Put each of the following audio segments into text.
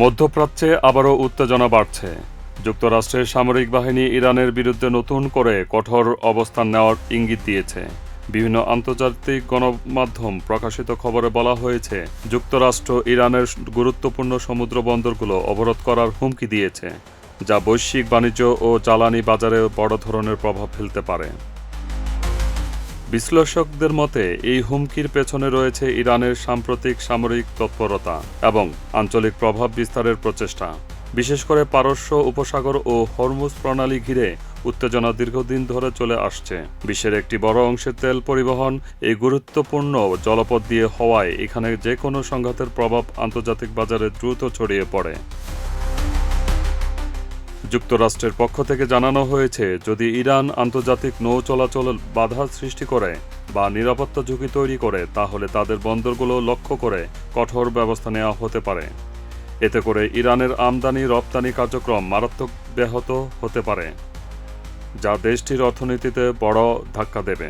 মধ্যপ্রাচ্যে আবারও উত্তেজনা বাড়ছে। যুক্তরাষ্ট্রের সামরিক বাহিনী ইরানের বিরুদ্ধে নতুন করে কঠোর অবস্থান নেওয়ার ইঙ্গিত দিয়েছে। বিভিন্ন আন্তর্জাতিক গণমাধ্যম প্রকাশিত খবরে বলা হয়েছে, যুক্তরাষ্ট্র ইরানের গুরুত্বপূর্ণ সমুদ্র বন্দরগুলো অবরোধ করার হুমকি দিয়েছে, যা বৈশ্বিক বাণিজ্য ও জ্বালানি বাজারে বড় ধরনের প্রভাব ফেলতে পারে। বিশ্লেষকদের মতে এই হুমকির পেছনে রয়েছে ইরানের সাম্প্রতিক সামরিক তৎপরতা এবং আঞ্চলিক প্রভাব বিস্তারের প্রচেষ্টা। বিশেষ করে পারস্য উপসাগর ও হরমুজ প্রণালী ঘিরে উত্তেজনা দীর্ঘদিন ধরে চলে আসছে। বিশ্বের একটি বড় অংশের তেল পরিবহন এই গুরুত্বপূর্ণ জলপথ দিয়ে হওয়ায় এখানে যে কোনো সংঘাতের প্রভাব আন্তর্জাতিক বাজারে দ্রুত ছড়িয়ে পড়ে। যুক্তরাষ্ট্রের পক্ষ থেকে জানানো হয়েছে, যদি ইরান আন্তর্জাতিক নৌ চলাচল বাধা সৃষ্টি করে বা নিরাপত্তা ঝুঁকি তৈরি করে, তাহলে তাদের বন্দরগুলো লক্ষ্য করে কঠোর ব্যবস্থা নেওয়া হতে পারে। এতে করে ইরানের আমদানি রপ্তানি কার্যক্রম মারাত্মক ব্যাহত হতে পারে, যা দেশটির অর্থনীতিতে বড় ধাক্কা দেবে।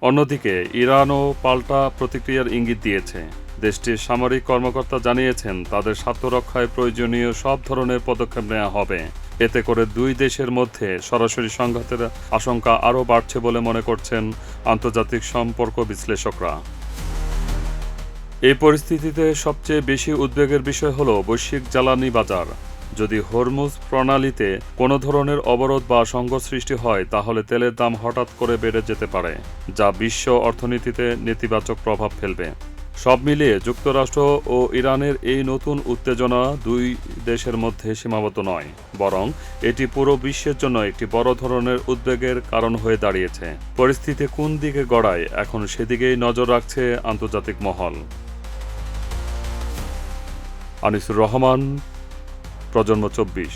অন্যদিকে ইরানও পাল্টা প্রতিক্রিয়ার ইঙ্গিত দিয়েছে। দেশটির সামরিক কর্মকর্তা জানিয়েছেন, তাদের স্বার্থ রক্ষায় প্রয়োজনীয় সব ধরনের পদক্ষেপ নেওয়া হবে। এতে করে দুই দেশের মধ্যে সরাসরি সংঘাতের আশঙ্কা আরও বাড়ছে বলে মনে করছেন আন্তর্জাতিক সম্পর্ক বিশ্লেষকরা। এই পরিস্থিতিতে সবচেয়ে বেশি উদ্বেগের বিষয় হল বৈশ্বিক জ্বালানি বাজার। যদি হরমুজ প্রণালীতে কোনো ধরনের অবরোধ বা সংকট সৃষ্টি হয়, তাহলে তেলের দাম হঠাৎ করে বেড়ে যেতে পারে, যা বিশ্ব অর্থনীতিতে নেতিবাচক প্রভাব ফেলবে। সব মিলিয়ে যুক্তরাষ্ট্র ও ইরানের এই নতুন উত্তেজনা দুই দেশের মধ্যে সীমাবদ্ধ নয়, বরং এটি পুরো বিশ্বের জন্য একটি বড় ধরনের উদ্বেগের কারণ হয়ে দাঁড়িয়েছে। পরিস্থিতি কোন দিকে গড়ায়, এখন সেদিকেই নজর রাখছে আন্তর্জাতিক মহল। আনিসুর রহমান, প্রজন্ম 24।